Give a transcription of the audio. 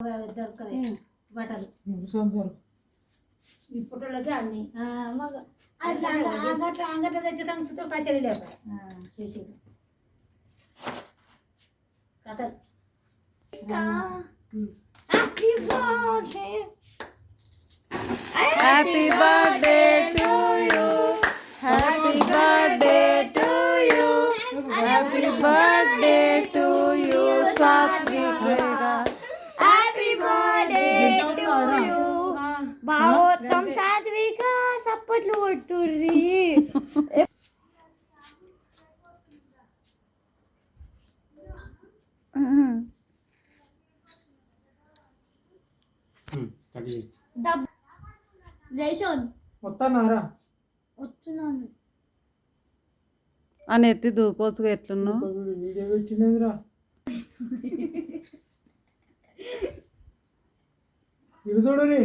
బట్టలు ఈ పుట్టలకి అన్ని మగ అంగట్లో తెచ్చేదానికి సుతో పైసలు లేవు చేసేది కథలు happy birthday to you happy birthday to you happy birthday to you సాత్విక హ్యాపీ బర్త్డే టు యూ భావోత్తం సాత్విక సప్పట్లు కొట్టుర్రి వస్తున్నాను అని ఎత్తి దూకోవచ్చుగా ఎట్లున్నావు ఇది చూడని